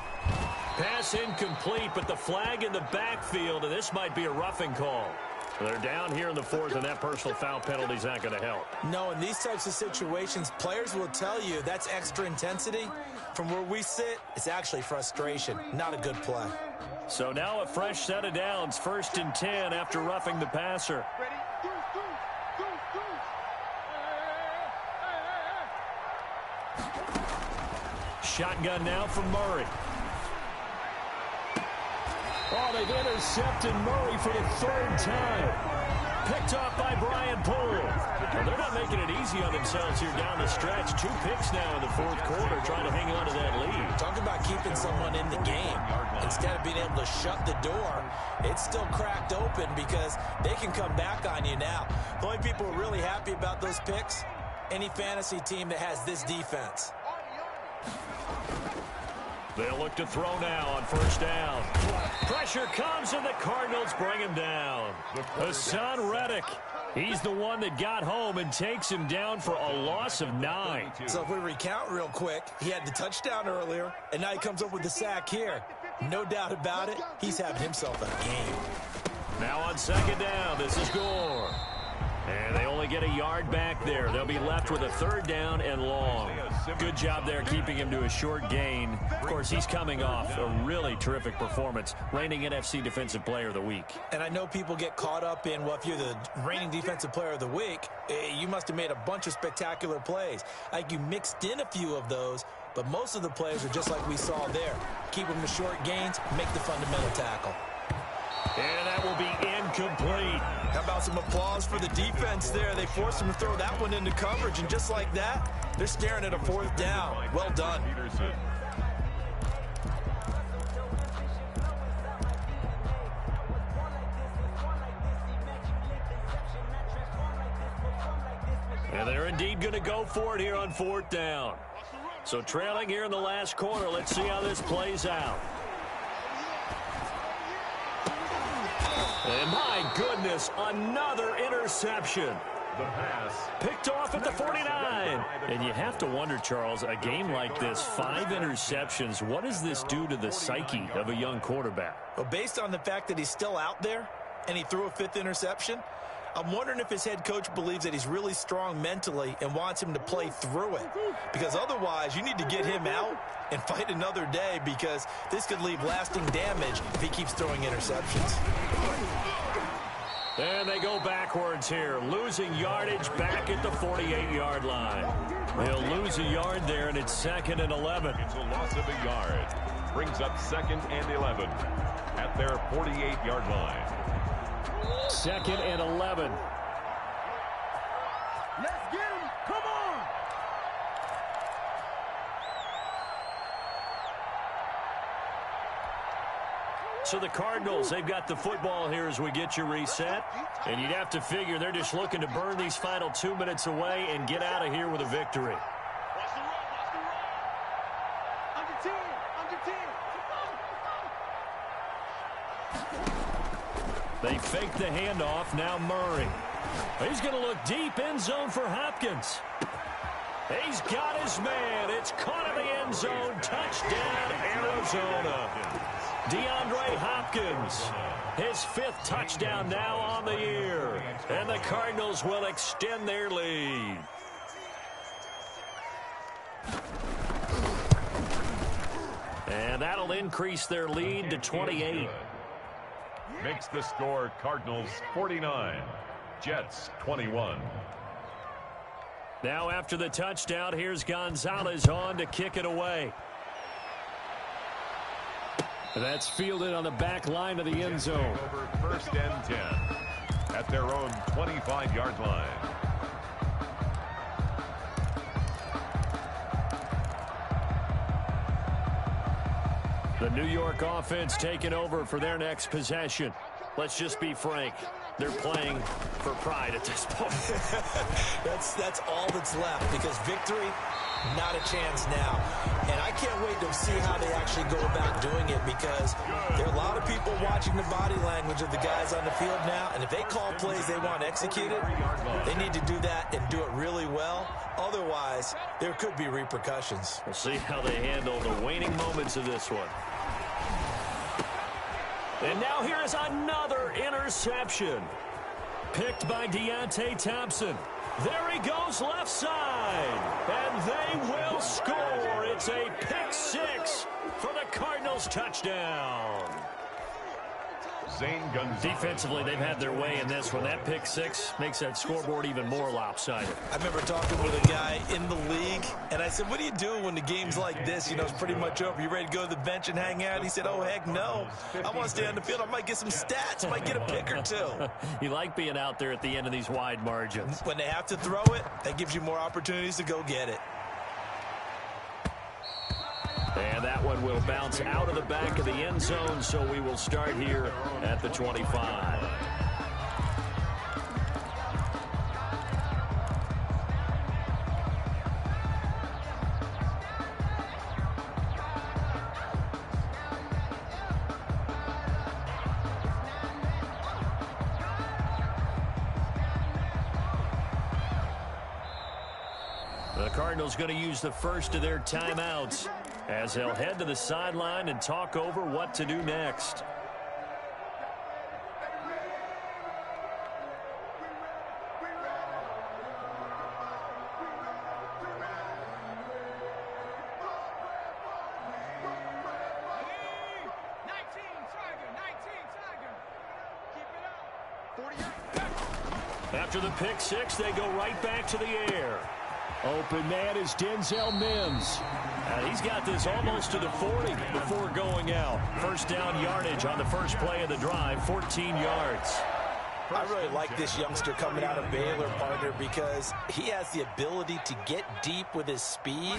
Pass incomplete, but the flag in the backfield, and this might be a roughing call. They're down here in the 4th, and that personal foul penalty is not going to help. No, in these types of situations, players will tell you that's extra intensity. From where we sit, it's actually frustration, not a good play. So now a fresh set of downs, 1st and 10 after roughing the passer. Shotgun now from Murray. Oh, they've intercepted Murray for the 3rd time. Picked off by Brian Poole. Well, they're not making it easy on themselves here down the stretch. 2 picks now in the 4th quarter, trying to hang on to that lead. Talk about keeping someone in the game. Instead of being able to shut the door, it's still cracked open because they can come back on you now. The only people who are really happy about those picks, any fantasy team that has this defense. They'll look to throw now on 1st down. Pressure comes, and the Cardinals bring him down. Hassan Reddick. He's the one that got home and takes him down for a loss of 9. So if we recount real quick, he had the touchdown earlier, and now he comes up with the sack here. No doubt about it, he's having himself a game. Now on 2nd down, this is Gore. And they only get a yard back there. They'll be left with a 3rd down and long. Good job there keeping him to a short gain. Of course, he's coming off a really terrific performance, reigning NFC Defensive Player of the Week. And I know people get caught up in, well, if you're the reigning Defensive Player of the Week, you must have made a bunch of spectacular plays. Like you mixed in a few of those, but most of the plays are just like we saw there. Keep them to short gains, make the fundamental tackle. And that will be incomplete. How about some applause for the defense there? They forced him to throw that one into coverage, and just like that, they're staring at a 4th down. Well done. And they're indeed going to go for it here on 4th down. So trailing here in the last quarter, let's see how this plays out. And my goodness, another interception. The pass. Picked off at the 49. And you have to wonder, Charles, a game like this, 5 interceptions, what does this do to the psyche of a young quarterback? Well, based on the fact that he's still out there and he threw a 5th interception, I'm wondering if his head coach believes that he's really strong mentally and wants him to play through it. Because otherwise, you need to get him out and fight another day, because this could leave lasting damage if he keeps throwing interceptions. And they go backwards here, losing yardage back at the 48-yard line. They'll lose a yard there, and it's 2nd and 11. It's a loss of a yard. Brings up 2nd and 11 at their 48-yard line. 2nd and 11. Let's get him. Come on. So the Cardinals, they've got the football here as we get you reset. And you'd have to figure they're just looking to burn these final 2 minutes away and get out of here with a victory. They fake the handoff. Now Murray. He's going to look deep end zone for Hopkins. He's got his man. It's caught in the end zone. Touchdown, Arizona. DeAndre Hopkins, his 5th touchdown now on the year. And the Cardinals will extend their lead. And that'll increase their lead to 28. Makes the score Cardinals 49, Jets 21. Now after the touchdown, here's Gonzalez on to kick it away. That's fielded on the back line of the end zone. Over 1st and 10 at their own 25-yard line. The New York offense taking over for their next possession. Let's just be frank. They're playing for pride at this point. That's all that's left, because victory, not a chance now. And I can't wait to see how they actually go about doing it, because there are a lot of people watching the body language of the guys on the field now, and if they call plays they want executed, they need to do that and do it really well. Otherwise, there could be repercussions. We'll see how they handle the waning moments of this one. And now here is another interception. Picked by Deontay Thompson. There he goes left side. And they will score. It's a pick 6 for the Cardinals touchdown. Defensively, they've had their way in this one. That pick 6 makes that scoreboard even more lopsided. I remember talking with a guy in the league, and I said, what do you do when the game's like this? You know, it's pretty much over. You ready to go to the bench and hang out? He said, oh, heck no. I want to stay on the field. I might get some stats. I might get a pick or 2. You like being out there at the end of these wide margins. When they have to throw it, that gives you more opportunities to go get it. And that one will bounce out of the back of the end zone, so we will start here at the 25. The Cardinals going to use the first of their timeouts as they'll head to the sideline and talk over what to do next. After the pick 6, they go right back to the air. Open man is Denzel Mims. And he's got this almost to the 40 before going out. First down yardage on the first play of the drive, 14 yards. I really like this youngster coming out of Baylor, partner, because he has the ability to get deep with his speed.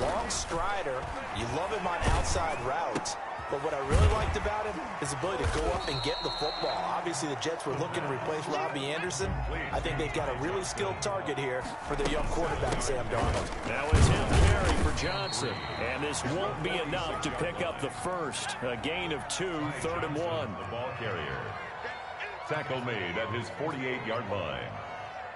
Long strider. You love him on outside routes. But what I really liked about him is the ability to go up and get the football. Obviously, the Jets were looking to replace Robbie Anderson. I think they've got a really skilled target here for their young quarterback, Sam Darnold. Now it's him carry for Johnson. And this won't be enough to pick up the first. A gain of 2, 3rd and 1. The ball carrier. Tackle made at his 48-yard line.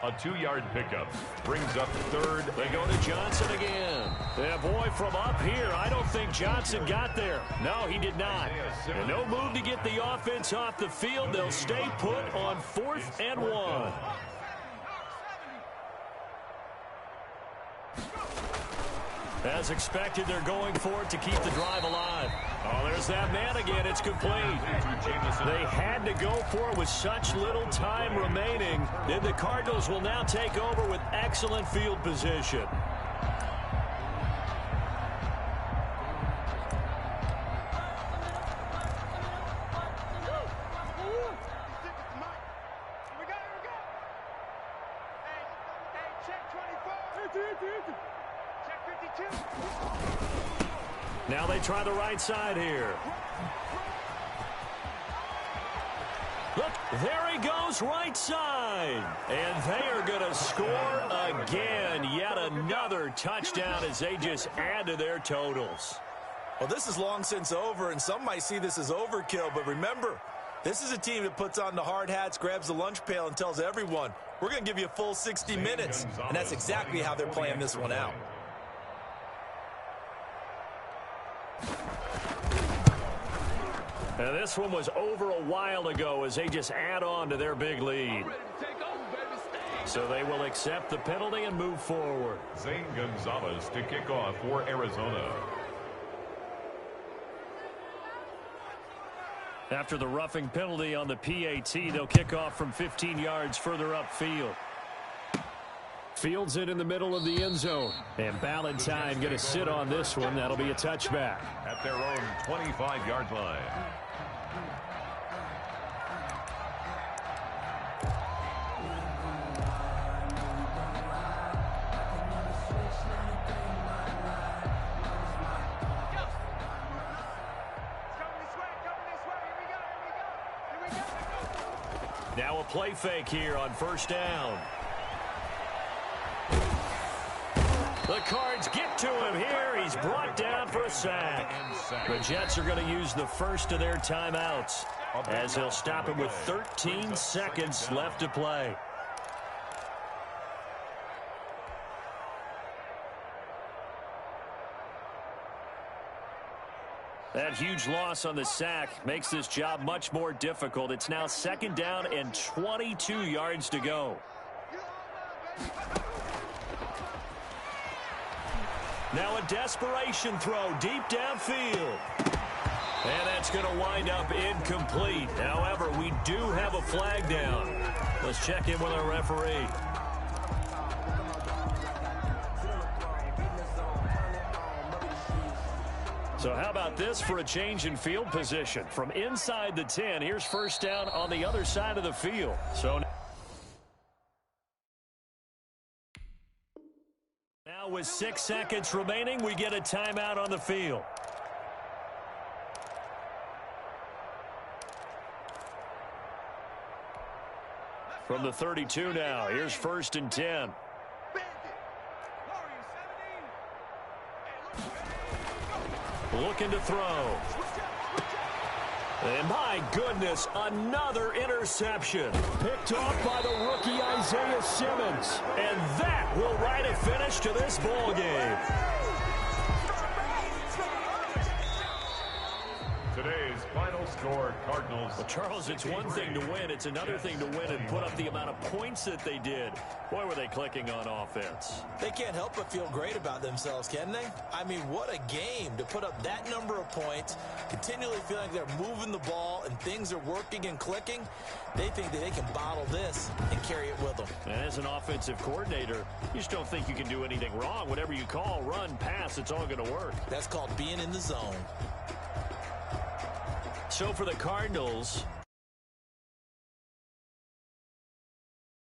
A 2-yard pickup brings up 3rd. They go to Johnson again. Yeah, boy, from up here, I don't think Johnson got there. No, he did not. And no move to get the offense off the field. They'll stay put on 4th and 1. As expected, they're going for it to keep the drive alive. Oh, there's that man again. It's complete. They had to go for it with such little time remaining. Then the Cardinals will now take over with excellent field position. Now they try the right side here. There he goes right side. And they are going to score again. Yet another touchdown as they just add to their totals. Well, this is long since over, and some might see this as overkill. But remember, this is a team that puts on the hard hats, grabs the lunch pail, and tells everyone, we're going to give you a full 60 minutes. And that's exactly how they're playing this one out. And this one was over a while ago as they just add on to their big lead. So they will accept the penalty and move forward. Zane Gonzalez to kick off for Arizona. After the roughing penalty on the PAT, they'll kick off from 15 yards further upfield. Fields it in the middle of the end zone. And Ballantyne going to sit on this one. That'll be a touchback. At their own 25-yard line. Now a play fake here on first down. The Cards get to him here. He's brought down for a sack. The Jets are going to use the first of their timeouts as they'll stop him with 13 seconds left to play. That huge loss on the sack makes this job much more difficult. It's now second down and 22 yards to go. Now a desperation throw deep downfield. And that's going to wind up incomplete. However, we do have a flag down. Let's check in with our referee. So how about this for a change in field position? From inside the 10, here's first down on the other side of the field. So now with 6 seconds remaining, we get a timeout on the field. From the 32 now, here's first and 10. Looking to throw. And my goodness, another interception. Picked off by the rookie Isaiah Simmons. And that will write a finish to this ball game. Today's final score, Cardinals. Well, Charles, it's one thing to win. It's another thing to win and put up the amount of points that they did. Boy, were they clicking on offense. They can't help but feel great about themselves, can they? I mean, what a game to put up that number of points, continually feeling like they're moving the ball and things are working and clicking. They think that they can bottle this and carry it with them. And as an offensive coordinator, you just don't think you can do anything wrong. Whatever you call, run, pass, it's all going to work. That's called being in the zone. So for the Cardinals,